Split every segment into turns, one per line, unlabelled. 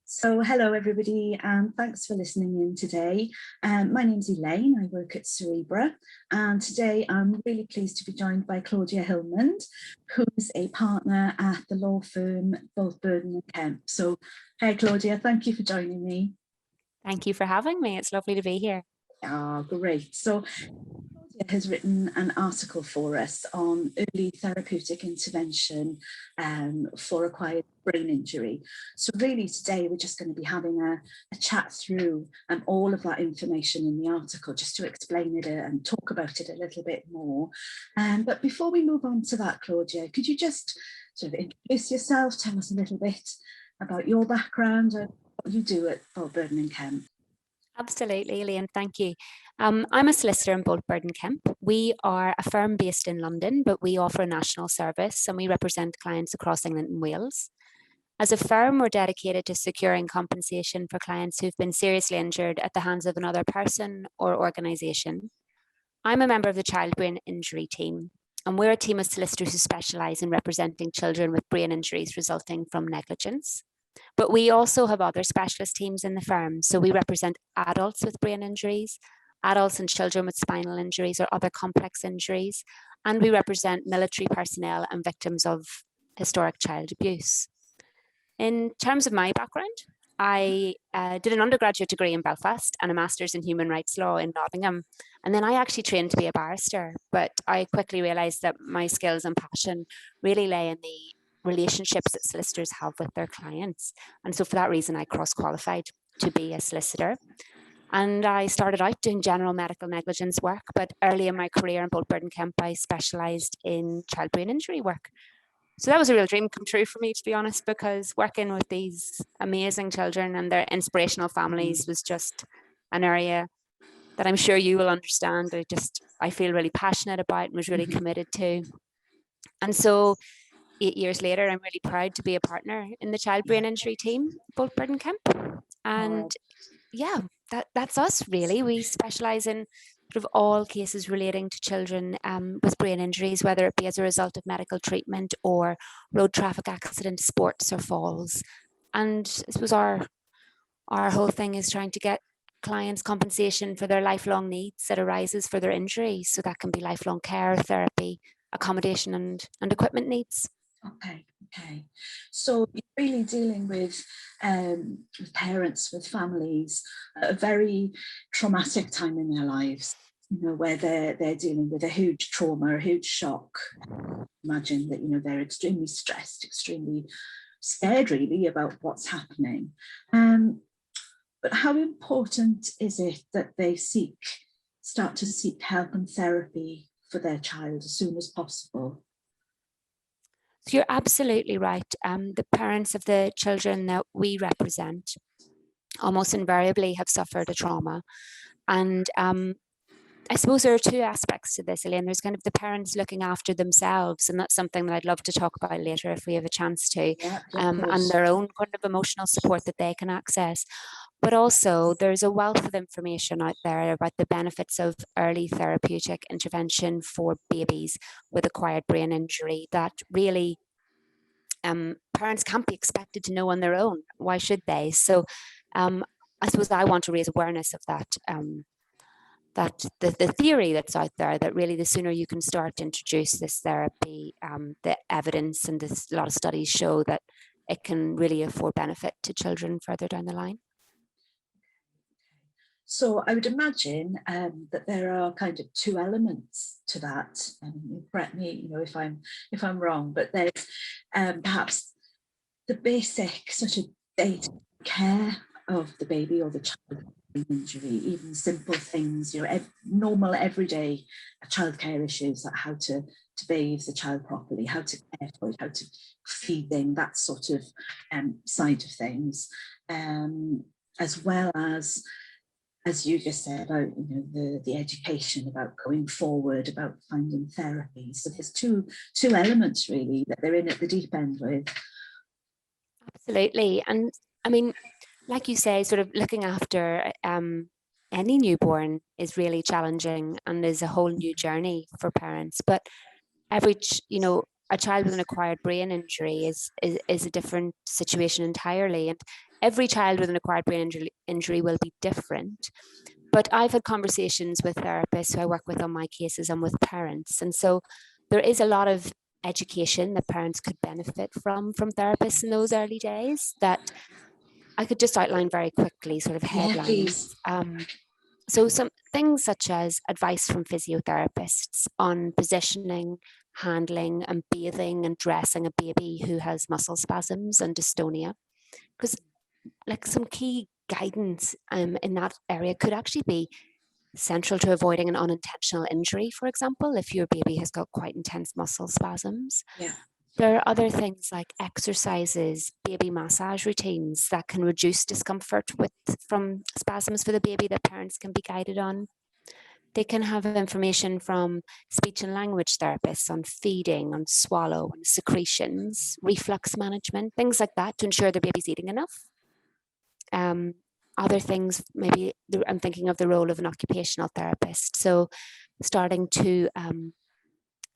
So hello everybody, and thanks for listening in today. My name's Elaine, I work at Cerebra, and today I'm really pleased to be joined by Claudia Hillmond, who's a partner at the law firm both Burdon Kemp. So hey Claudia, thank you for joining me.
Thank you for having me, it's lovely to be here.
Oh, great. So Claudia has written an article for us on early therapeutic intervention for acquired brain injury. So really today we're just going to be having a chat through all of that information in the article, just to explain it and talk about it a little bit more. But before we move on to that, Claudia, could you just sort of introduce yourself, tell us a little bit about your background and what you do at Burdon Kemp?
Absolutely, Elaine, thank you. I'm a solicitor in Burdon Kemp. We are a firm based in London, but we offer a national service and we represent clients across England and Wales. As a firm, we're dedicated to securing compensation for clients who've been seriously injured at the hands of another person or organisation. I'm a member of the child brain injury team, and we're a team of solicitors who specialise in representing children with brain injuries resulting from negligence. But we also have other specialist teams in the firm. So we represent adults with brain injuries, adults and children with spinal injuries or other complex injuries, and we represent military personnel and victims of historic child abuse. In terms of my background, I did an undergraduate degree in Belfast and a master's in human rights law in Nottingham. And then I actually trained to be a barrister, but I quickly realised that my skills and passion really lay in the relationships that solicitors have with their clients. And so for that reason, I cross-qualified to be a solicitor. And I started out doing general medical negligence work, but early in my career in Burdon Kemp, I specialised in child brain injury work. So that was a real dream come true for me, to be honest, because working with these amazing children and their inspirational families was just an area that I'm sure you will understand. I feel really passionate about and was really committed to. And so 8 years later, I'm really proud to be a partner in the child brain injury team, Burdon Kemp. And yeah, that's us really. We specialise in sort of all cases relating to children with brain injuries, whether it be as a result of medical treatment or road traffic accidents, sports or falls. And I suppose our whole thing is trying to get clients compensation for their lifelong needs that arises for their injuries. So that can be lifelong care, therapy, accommodation and equipment needs.
Okay. So you're really dealing with parents, with families, at a very traumatic time in their lives, where they're dealing with a huge trauma, a huge shock. Imagine that, they're extremely stressed, extremely scared really about what's happening. But how important is it that they start to seek help and therapy for their child as soon as possible?
So you're absolutely right. The parents of the children that we represent almost invariably have suffered a trauma. And I suppose there are two aspects to this, Elaine. There's kind of the parents looking after themselves, and that's something that I'd love to talk about later if we have a chance to, and their own kind of emotional support that they can access. But also there's a wealth of information out there about the benefits of early therapeutic intervention for babies with acquired brain injury that really parents can't be expected to know on their own. Why should they? So I suppose I want to raise awareness of that, that the theory that's out there that really the sooner you can start to introduce this therapy, the evidence and a lot of studies show that it can really afford benefit to children further down the line.
So I would imagine that there are kind of two elements to that. Correct me, if I'm wrong, but there's perhaps the basic sort of day-to-day care of the baby or the child with injury, even simple things, normal everyday childcare issues, like how to bathe the child properly, how to care for it, how to feed them, that sort of side of things, as well as you just said, about the education, about going forward, about finding therapy. So there's two elements really that they're in at the deep end with.
Absolutely. And I mean, like you say, sort of looking after any newborn is really challenging and is a whole new journey for parents. But a child with an acquired brain injury is a different situation entirely. And every child with an acquired brain injury will be different. But I've had conversations with therapists who I work with on my cases and with parents. And so there is a lot of education that parents could benefit from therapists in those early days that I could just outline very quickly, sort of headlines. So some things such as advice from physiotherapists on positioning, handling and bathing and dressing a baby who has muscle spasms and dystonia. Because like some key guidance in that area could actually be central to avoiding an unintentional injury, for example, if your baby has got quite intense muscle spasms.
Yeah.
There are other things like exercises, baby massage routines that can reduce discomfort from spasms for the baby that parents can be guided on. They can have information from speech and language therapists on feeding, on swallow, on secretions, reflux management, things like that to ensure the baby's eating enough. Other things, maybe I'm thinking of the role of an occupational therapist. So starting to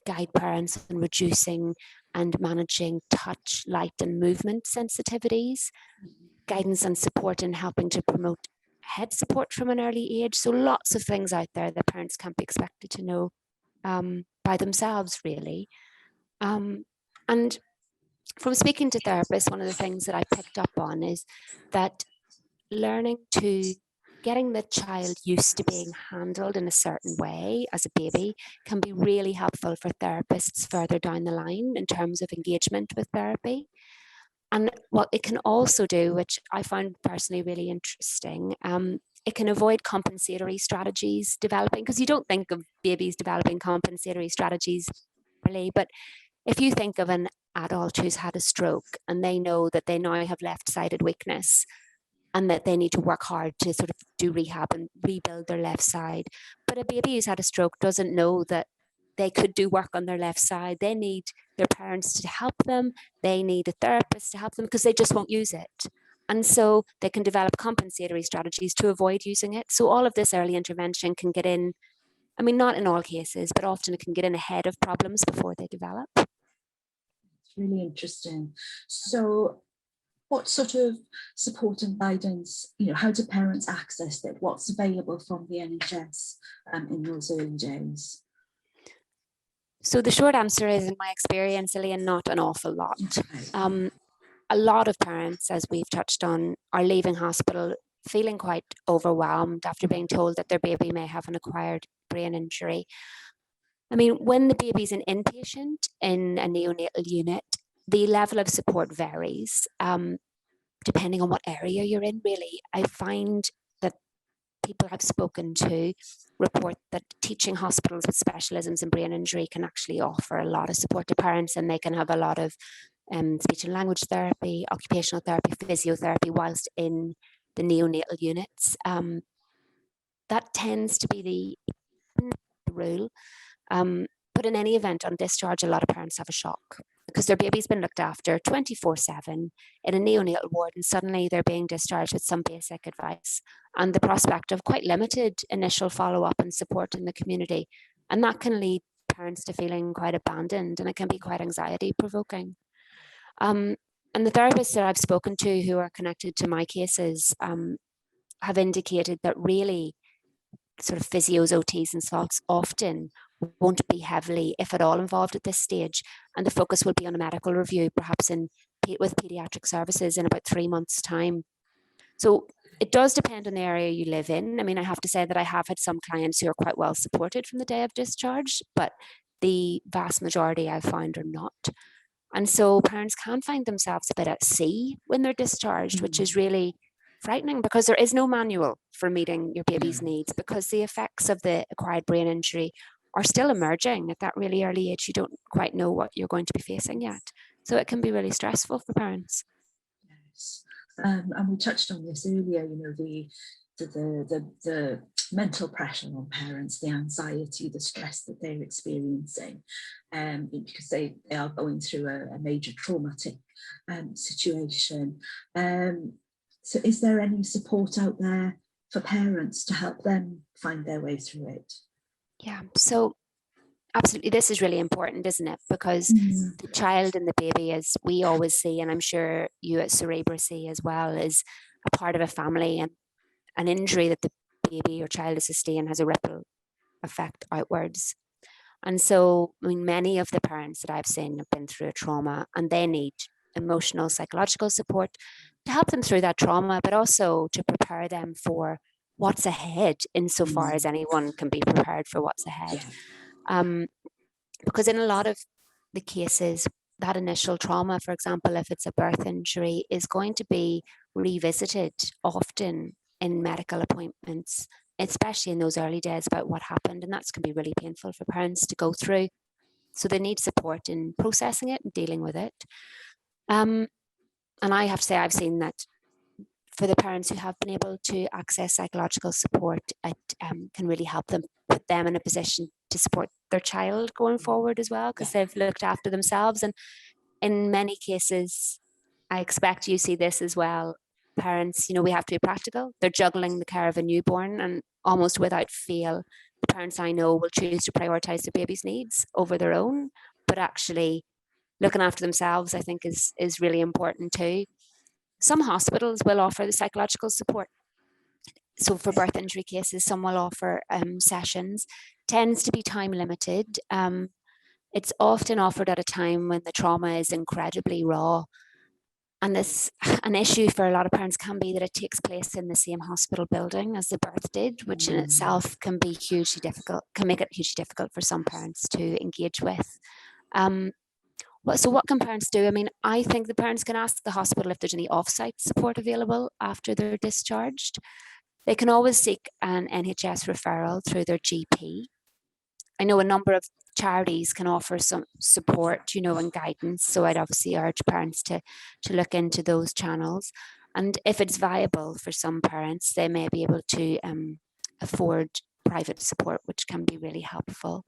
guide parents in reducing and managing touch, light and movement sensitivities, guidance and support in helping to promote head support from an early age. So lots of things out there that parents can't be expected to know by themselves, really. And from speaking to therapists, one of the things that I picked up on is that getting the child used to being handled in a certain way as a baby can be really helpful for therapists further down the line in terms of engagement with therapy. And what it can also do, which I found personally really interesting, it can avoid compensatory strategies developing, because you don't think of babies developing compensatory strategies really, but if you think of an adult who's had a stroke and they know that they now have left-sided weakness and that they need to work hard to sort of do rehab and rebuild their left side. But a baby who's had a stroke doesn't know that they could do work on their left side. They need their parents to help them. They need a therapist to help them because they just won't use it. And so they can develop compensatory strategies to avoid using it. So all of this early intervention can get in, I mean, not in all cases, but often it can get in ahead of problems before they develop.
It's really interesting. So what sort of support and guidance, how do parents access it? What's available from the NHS in those early days?
So the short answer is, in my experience, Elaine, not an awful lot.
Okay.
A lot of parents, as we've touched on, are leaving hospital feeling quite overwhelmed after being told that their baby may have an acquired brain injury. I mean, when the baby's an inpatient in a neonatal unit, the level of support varies depending on what area you're in, really. I find that people I've spoken to report that teaching hospitals with specialisms in brain injury can actually offer a lot of support to parents, and they can have a lot of speech and language therapy, occupational therapy, physiotherapy whilst in the neonatal units. That tends to be the rule. But in any event, on discharge, a lot of parents have a shock because their baby's been looked after 24/7 in a neonatal ward, and suddenly they're being discharged with some basic advice and the prospect of quite limited initial follow-up and support in the community. And that can lead parents to feeling quite abandoned, and it can be quite anxiety provoking. And the therapists that I've spoken to who are connected to my cases have indicated that really sort of physios, OTs and salts often won't be heavily, if at all, involved at this stage. And the focus will be on a medical review, perhaps with paediatric services in about 3 months' time. So it does depend on the area you live in. I mean, I have to say that I have had some clients who are quite well supported from the day of discharge, but the vast majority I've found are not. And so parents can find themselves a bit at sea when they're discharged, which is really frightening because there is no manual for meeting your baby's needs, because the effects of the acquired brain injury are still emerging at that really early age. You don't quite know what you're going to be facing yet. So it can be really stressful for parents.
Yes. And we touched on this earlier, the mental pressure on parents, the anxiety, the stress that they're experiencing, because they are going through a major traumatic situation. So is there any support out there for parents to help them find their way through it?
Yeah, so Absolutely. This is really important, isn't it? Because the child and the baby, as we always see, and I'm sure you at Cerebra see as well, is a part of a family, and an injury that the baby or child has sustained has a ripple effect outwards. And so, I mean, many of the parents that I've seen have been through a trauma, and they need emotional, psychological support to help them through that trauma, but also to prepare them for what's ahead, insofar as anyone can be prepared for what's ahead. Um, because in a lot of the cases, that initial trauma, for example, if it's a birth injury, is going to be revisited often in medical appointments, especially in those early days, about what happened. And that's can be really painful for parents to go through. So they need support in processing it and dealing with it. And I have to say, I've seen that for the parents who have been able to access psychological support, it can really help them, put them in a position to support their child going forward as well, because they've looked after themselves. And in many cases, I expect you see this as well. Parents, we have to be practical. They're juggling the care of a newborn, and almost without fail, the parents I know will choose to prioritize their baby's needs over their own. But actually, looking after themselves, I think, is really important too. Some hospitals will offer the psychological support. So for birth injury cases, some will offer sessions. Tends to be time limited. It's often offered at a time when the trauma is incredibly raw. And this, an issue for a lot of parents can be that it takes place in the same hospital building as the birth did, which in itself can be hugely difficult, can make it hugely difficult for some parents to engage with. So what can parents do? I mean, I think the parents can ask the hospital if there's any off-site support available after they're discharged. They can always seek an NHS referral through their GP. I know a number of charities can offer some support, and guidance. So I'd obviously urge parents to look into those channels. And if it's viable for some parents, they may be able to afford private support, which can be really helpful.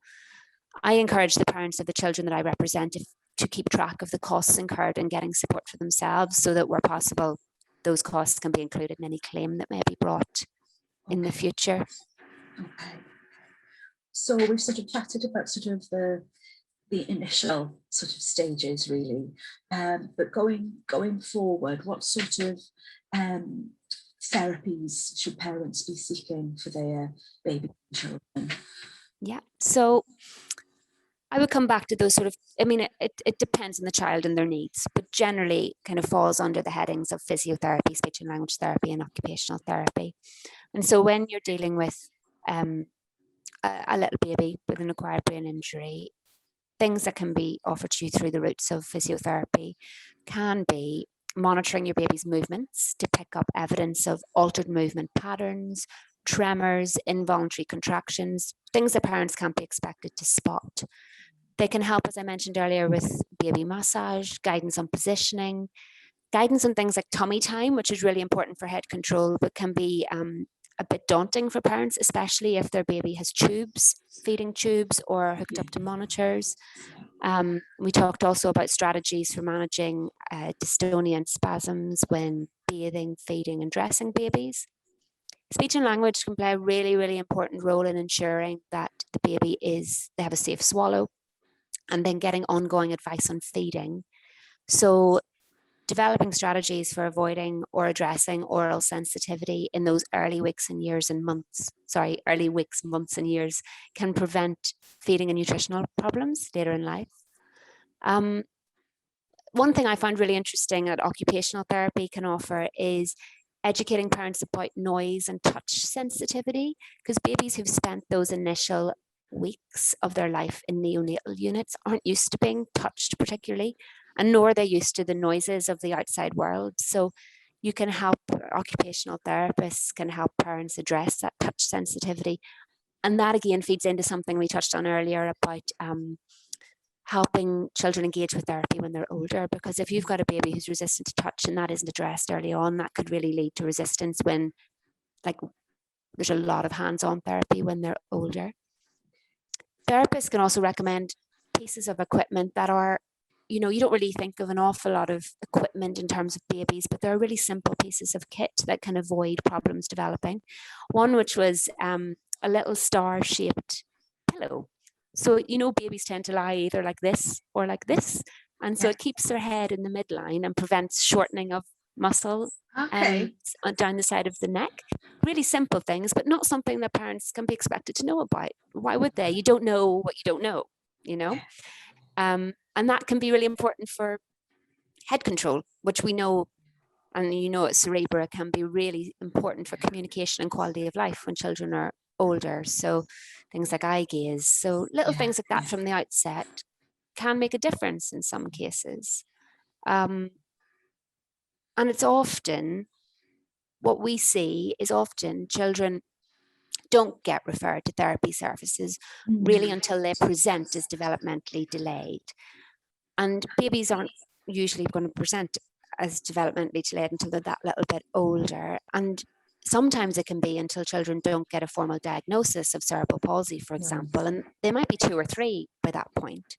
I encourage the parents of the children that I represent to keep track of the costs incurred in getting support for themselves, so that where possible, those costs can be included in any claim that may be brought in the future.
Okay. So we've sort of chatted about sort of the initial sort of stages, really, but going forward, what sort of therapies should parents be seeking for their baby children?
Yeah, so I would come back to those sort of, I mean, it depends on the child and their needs, but generally kind of falls under the headings of physiotherapy, speech and language therapy, and occupational therapy. And so when you're dealing with a little baby with an acquired brain injury, things that can be offered to you through the routes of physiotherapy can be monitoring your baby's movements to pick up evidence of altered movement patterns, tremors, involuntary contractions, things that parents can't be expected to spot. They can help, as I mentioned earlier, with baby massage, guidance on positioning, guidance on things like tummy time, which is really important for head control, but can be a bit daunting for parents, especially if their baby has tubes, feeding tubes, or hooked up to monitors. We talked also about strategies for managing dystonia and spasms when bathing, feeding, and dressing babies. Speech and language can play a really, really important role in ensuring that the baby they have a safe swallow, and then getting ongoing advice on feeding. So developing strategies for avoiding or addressing oral sensitivity in those early weeks, months and years can prevent feeding and nutritional problems later in life. One thing I find really interesting that occupational therapy can offer is educating parents about noise and touch sensitivity, because babies who've spent those initial weeks of their life in neonatal units aren't used to being touched particularly, and nor are they used to the noises of the outside world. So you can help, occupational therapists can help parents address that touch sensitivity. And that again feeds into something we touched on earlier about helping children engage with therapy when they're older, because if you've got a baby who's resistant to touch and that isn't addressed early on, that could really lead to resistance when, like, there's a lot of hands-on therapy when they're older. Therapists can also recommend pieces of equipment that are, you don't really think of an awful lot of equipment in terms of babies, but there are really simple pieces of kit that can avoid problems developing. One which was a little star-shaped pillow. So, babies tend to lie either like this or like this. And so
Yeah.
it keeps their head in the midline and prevents shortening of muscle
Okay.
down the side of the neck. Really simple things, but not something that parents can be expected to know about. Why would they? You don't know what you don't know,
Yeah.
And that can be really important for head control, which we know, and at Cerebra, can be really important for communication and quality of life when children are older. So things like eye gaze. So little
Yeah.
things like that from the outset can make a difference in some cases. And it's often, what we see is often children don't get referred to therapy services really until they present as developmentally delayed. And babies aren't usually going to present as developmentally delayed until they're that little bit older. And sometimes it can be until children don't get a formal diagnosis of cerebral palsy, for example, and they might be 2 or 3 by that point.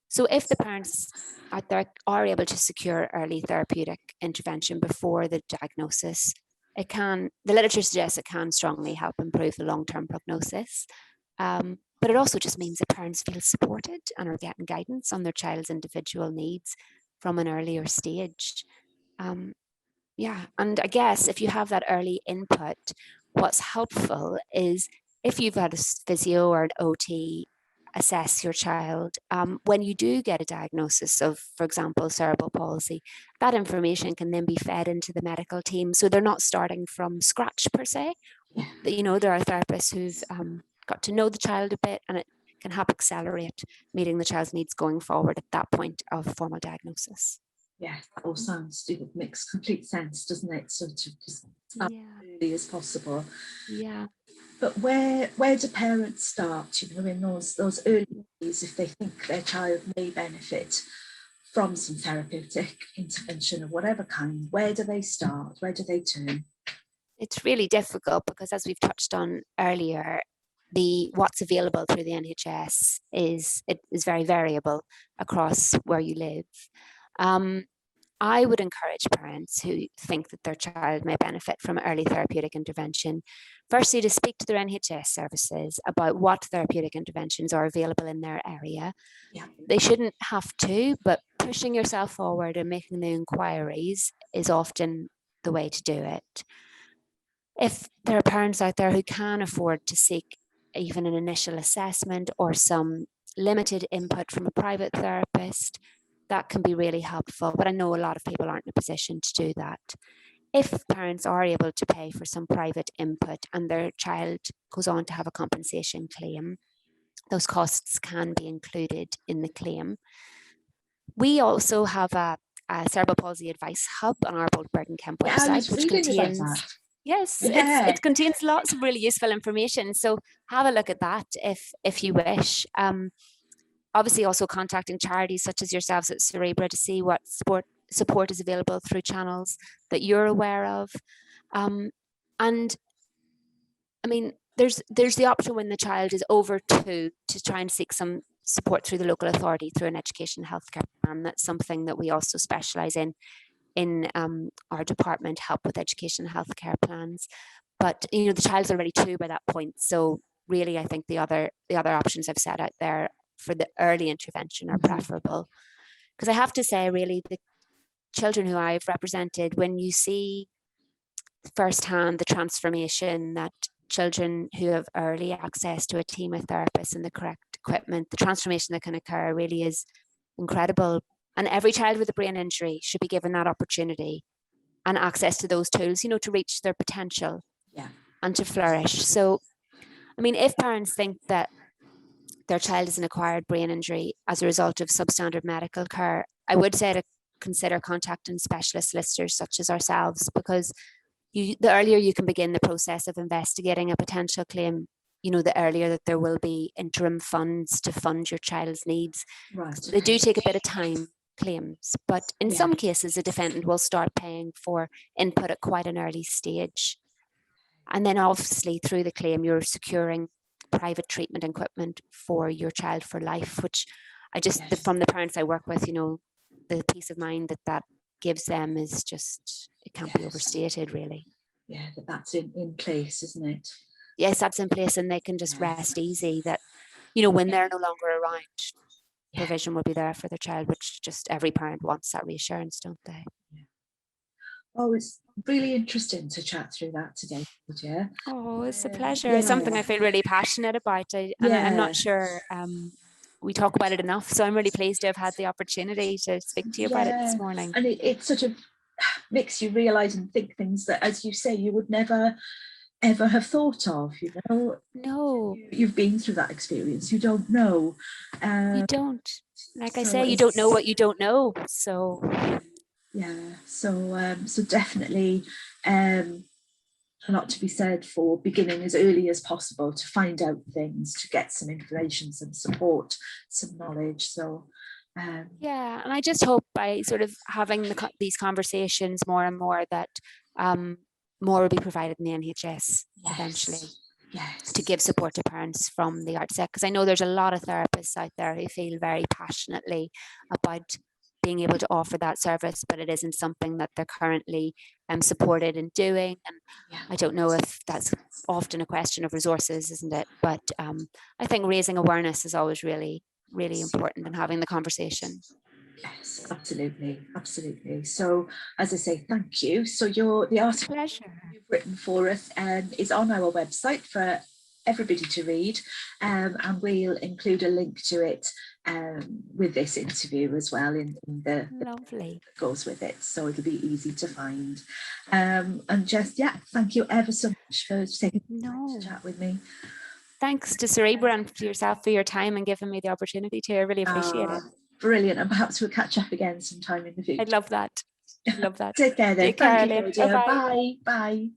So if the parents out there are able to secure early therapeutic intervention before the diagnosis, the literature suggests it can strongly help improve the long-term prognosis. But it also just means that parents feel supported and are getting guidance on their child's individual needs from an earlier stage. And I guess if you have that early input, what's helpful is if you've had a physio or an OT assess your child, when you do get a diagnosis of, for example, cerebral palsy, that information can then be fed into the medical team. So they're not starting from scratch per se. There are therapists who've got to know the child a bit, and it can help accelerate meeting the child's needs going forward at that point of formal diagnosis.
Yes, that all makes complete sense, doesn't it? Sort of just as early as possible.
Yeah.
But where do parents start? In those early days, if they think their child may benefit from some therapeutic intervention of whatever kind, where do they start? Where do they turn?
It's really difficult because, as we've touched on earlier, what's available through the NHS is very variable across where you live. I would encourage parents who think that their child may benefit from early therapeutic intervention, firstly, to speak to their NHS services about what therapeutic interventions are available in their area.
Yeah.
They shouldn't have to, but pushing yourself forward and making the inquiries is often the way to do it. If there are parents out there who can afford to seek even an initial assessment or some limited input from a private therapist, that can be really helpful. But I know a lot of people aren't in a position to do that. If parents are able to pay for some private input and their child goes on to have a compensation claim, those costs can be included in the claim. We also have a cerebral palsy advice hub on our Burdon Kemp website, which contains it contains lots of really useful information. So have a look at that if you wish. Obviously, also contacting charities such as yourselves at Cerebra to see what support is available through channels that you're aware of. And I mean, there's the option when the child is over 2 to try and seek some support through the local authority through an education healthcare plan. That's something that we also specialise in our department, help with education healthcare plans. But the child's already 2 by that point, so really I think the other options I've set out there for the early intervention are preferable. Because I have to say, really, the children who I've represented, when you see firsthand the transformation that children who have early access to a team of therapists and the correct equipment, the transformation that can occur really is incredible. And every child with a brain injury should be given that opportunity and access to those tools, to reach their potential and to flourish. So, I mean, if parents think that their child has an acquired brain injury as a result of substandard medical care, I would say to consider contacting specialist solicitors such as ourselves, because the earlier you can begin the process of investigating a potential claim, the earlier that there will be interim funds to fund your child's needs.
Right.
They do take a bit of time, claims, but in some cases a defendant will start paying for input at quite an early stage. And then obviously through the claim you're securing private treatment equipment for your child for life, which from the parents I work with, the peace of mind that gives them is just, it can't be overstated, really.
Yeah, that's in place, isn't it?
Yes, that's in place, and they can just rest easy that, you know, when they're no longer around, provision will be there for their child, which just every parent wants that reassurance, don't they?
Oh, it's really interesting to chat through that today, Claudia.
Oh, it's a pleasure.
Yeah.
It's something I feel really passionate about. And I'm not sure we talk about it enough. So I'm really pleased to have had the opportunity to speak to you about it this morning.
And it sort of makes you realise and think things that, as you say, you would never ever have thought of, you know.
No.
You've been through that experience. You don't know.
You don't. Like I say, you don't know what you don't know. So
so definitely a lot to be said for beginning as early as possible to find out things, to get some information, some support, some knowledge. So
yeah, and I just hope by sort of having these conversations more and more that more will be provided in the NHS eventually.
Yes.
To give support to parents from the outset, because I know there's a lot of therapists out there who feel very passionately about being able to offer that service, but it isn't something that they're currently supported in doing. And I don't know if that's often a question of resources, isn't it? But I think raising awareness is always really, really important, and having the conversation.
Yes, absolutely. So, as I say, thank you. So the article you've written for us is on our website for everybody to read, and we'll include a link to it with this interview as well in the
lovely
that goes with it, so it'll be easy to find. And just thank you ever so much for taking the time to chat with me.
Thanks to Cerebra and to yourself for your time and giving me the opportunity to. I really appreciate it.
Brilliant. And perhaps we'll catch up again sometime in the future.
I'd love that. Love that.
Take care then.
Take care,
Thank you, Claudia. Bye. Bye.